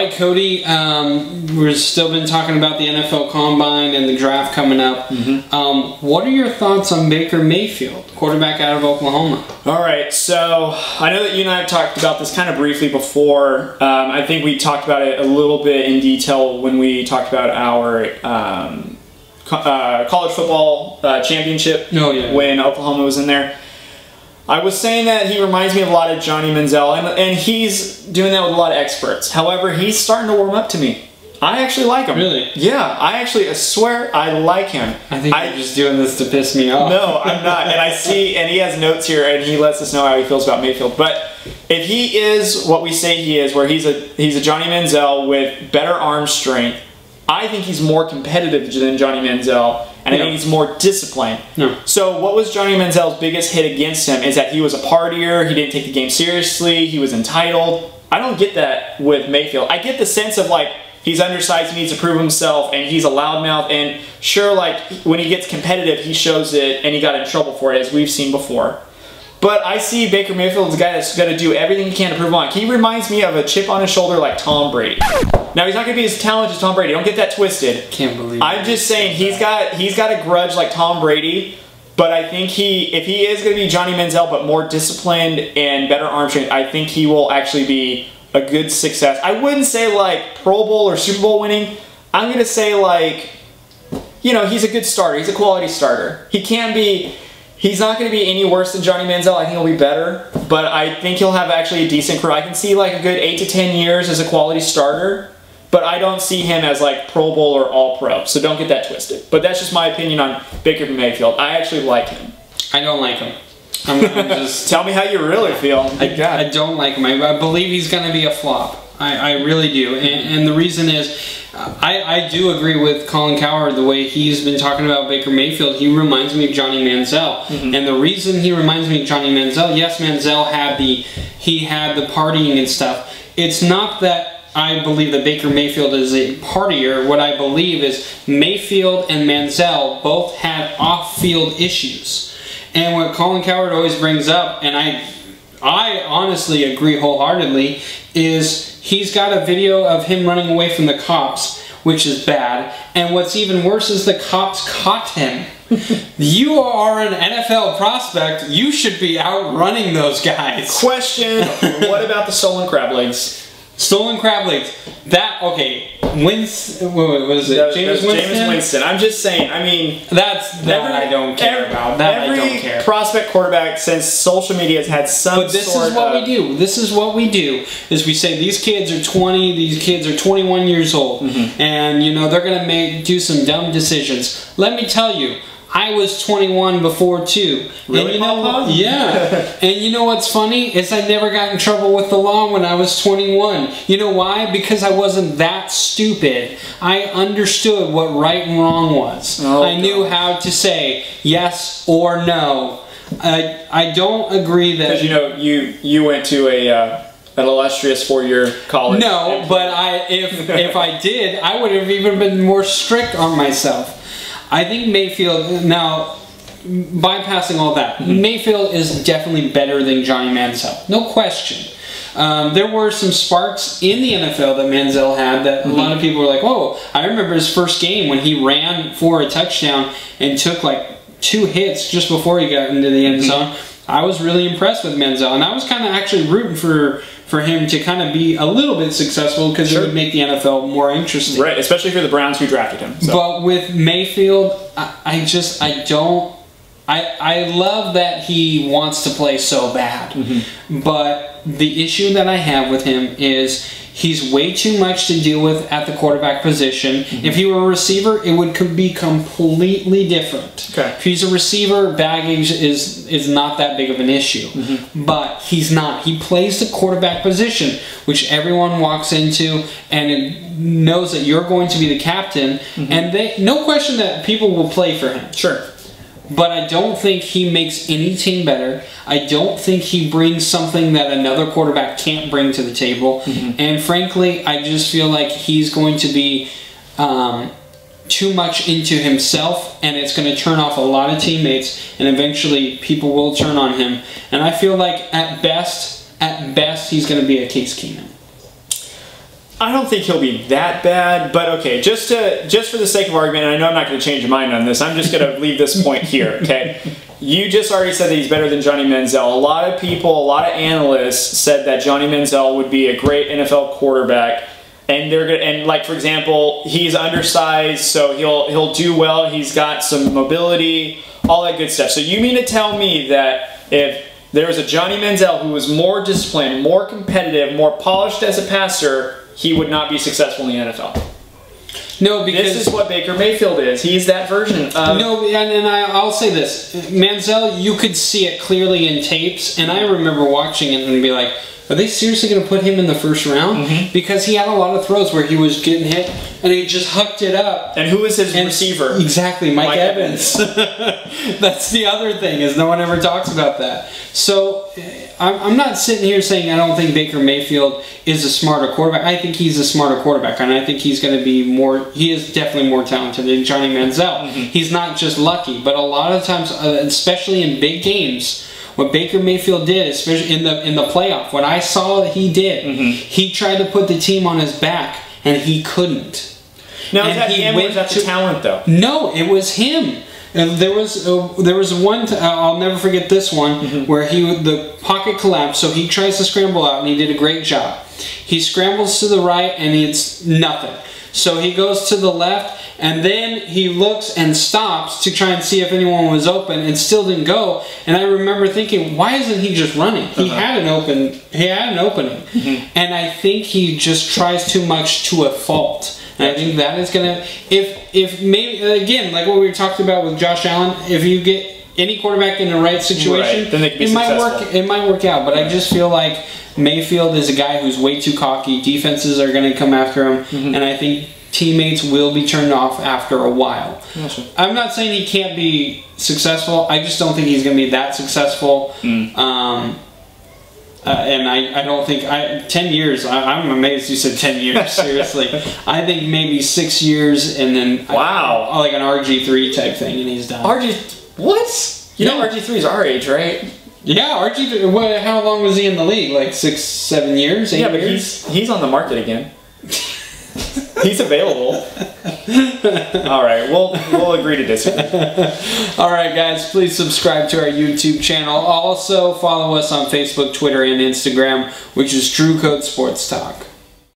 right, Cody. We've still been talking about the NFL Combine and the draft coming up. What are your thoughts on Baker Mayfield, quarterback out of Oklahoma? All right, so I know that you and I have talked about this kind of briefly before. I think we talked about it a little bit in detail when we talked about our college football championship when Oklahoma was in there. I was saying that he reminds me of a lot of Johnny Manziel, and he's doing that with a lot of experts. However, he's starting to warm up to me. I actually like him. Really? Yeah, I swear I like him. I think you're just doing this to piss me off. No, I'm not. And I see, and he has notes here, and he lets us know how he feels about Mayfield. But if he is what we say he is, where he's a Johnny Manziel with better arm strength, I think he's more competitive than Johnny Manziel, and I think he's more disciplined. So what was Johnny Manziel's biggest hit against him is that he was a partier, he didn't take the game seriously, he was entitled. I don't get that with Mayfield. I get the sense of like, he's undersized, he needs to prove himself, and he's a loudmouth, and sure, like, when he gets competitive, he shows it, and he got in trouble for it, as we've seen before. But I see Baker Mayfield as a guy that's going to do everything he can to prove on. He reminds me of a chip on his shoulder like Tom Brady. Now, he's not going to be as talented as Tom Brady. Don't get that twisted. Can't believe I'm just saying he's got a grudge like Tom Brady, but I think if he is going to be Johnny Manziel but more disciplined and better arm strength, I think he will actually be a good success. I wouldn't say like Pro Bowl or Super Bowl winning. I'm going to say like, you know, he's a good starter. He's a quality starter. He's not going to be any worse than Johnny Manziel. I think he'll be better, but I think he'll have actually a decent career. I can see like a good 8 to 10 years as a quality starter, but I don't see him as like Pro Bowl or All-Pro, so don't get that twisted. But that's just my opinion on Baker Mayfield. I actually like him. I don't like him. I'm just tell me how you really feel. I don't like him. I believe he's going to be a flop. I really do. And the reason is, I do agree with Colin Cowherd the way he's been talking about Baker Mayfield. He reminds me of Johnny Manziel. And the reason he reminds me of Johnny Manziel, yes, Manziel had the partying and stuff. It's not that I believe that Baker Mayfield is a partier. What I believe is Mayfield and Manziel both had off-field issues. And what Colin Cowherd always brings up, and I honestly agree wholeheartedly, is he's got a video of him running away from the cops, which is bad. And what's even worse is the cops caught him. You are an NFL prospect. You should be outrunning those guys. Question, what about the stolen crab legs? Stolen crab legs. Okay. What is it? James Winston. I'm just saying, I mean... I don't care about. I don't care. Every prospect quarterback since social media has had some But this is what we do. This is what we do, is we say these kids are 20, these kids are 21 years old, and, you know, they're going to do some dumb decisions. Let me tell you, I was 21 before too. Really? And you know, yeah. And you know what's funny? Is I never got in trouble with the law when I was 21. You know why? Because I wasn't that stupid. I understood what right and wrong was. I knew how to say yes or no. I don't agree that... Because, you know, you went to an illustrious 4-year college. No, but if I did, I would have even been more strict on myself. I think Mayfield, now, bypassing all that, Mayfield is definitely better than Johnny Manziel. No question. There were some sparks in the NFL that Manziel had that a lot of people were like, whoa, I remember his first game when he ran for a touchdown and took like 2 hits just before he got into the end zone. I was really impressed with Manziel, and I was kind of actually rooting for him to kind of be a little bit successful because it would make the NFL more interesting. Right, especially for the Browns who drafted him. So. But with Mayfield, I love that he wants to play so bad. But the issue that I have with him is he's way too much to deal with at the quarterback position. If he were a receiver, it would be completely different. If he's a receiver, baggage is not that big of an issue. But he's not. He plays the quarterback position, which everyone walks into and knows that you're going to be the captain. And no question that people will play for him. But I don't think he makes any team better. I don't think he brings something that another quarterback can't bring to the table. And frankly, I just feel like he's going to be too much into himself, and it's going to turn off a lot of teammates, and eventually people will turn on him. And I feel like at best, he's going to be a Case Keenum. I don't think he'll be that bad, but okay, just for the sake of argument, and I know I'm not going to change your mind on this, I'm just going to leave this point here, okay? You just already said that he's better than Johnny Manziel. A lot of people, a lot of analysts said that Johnny Manziel would be a great NFL quarterback, and they're gonna, and like for example, he's undersized, so he'll do well. He's got some mobility, all that good stuff. So you mean to tell me that if there was a Johnny Manziel who was more disciplined, more competitive, more polished as a passer, he would not be successful in the NFL? No, because this is what Baker Mayfield is. He's that version of... No, and I'll say this. Manziel, you could see it clearly in tapes, and I remember watching it and be like, are they seriously going to put him in the first round? Mm-hmm. Because he had a lot of throws where he was getting hit, and he just hucked it up. And who was his receiver? Exactly, Mike Evans. That's the other thing, is no one ever talks about that. So I'm not sitting here saying I don't think Baker Mayfield is a smarter quarterback. I think he's a smarter quarterback, and I think he's going to be more... He is definitely more talented than Johnny Manziel. Mm-hmm. He's not just lucky, but a lot of times, especially in big games... What Baker Mayfield did, especially in the playoff, what I saw that he did, he tried to put the team on his back, and he couldn't. Now, is that him or is that the talent, though? No, it was him. And there was one, I'll never forget this one, where the pocket collapsed, so he tries to scramble out, and he did a great job. He scrambles to the right, and it's nothing. So he goes to the left, and then he looks and stops to try and see if anyone was open, and still didn't go. And I remember thinking, why isn't he just running? He had an opening, and I think he just tries too much to a fault. And I think that is gonna, if maybe again, like what we were talking about with Josh Allen, if you get any quarterback in the right situation, then they can be successful. It might work out. But I just feel like Mayfield is a guy who's way too cocky. Defenses are going to come after him, and I think teammates will be turned off after a while. Gotcha. I'm not saying he can't be successful. I just don't think he's going to be that successful. And I don't think... 10 years, I'm amazed you said 10 years, seriously. I think maybe 6 years and then... Wow. Like an RG3 type thing and he's done. What? You know RG3 is our age, right? Yeah, RG3... How long was he in the league? Like 6, 7 years? 8 years? But he's on the market again. He's available. All right, we'll agree to disagree. All right, guys, please subscribe to our YouTube channel. Also, follow us on Facebook, Twitter, and Instagram, which is True Code Sports Talk.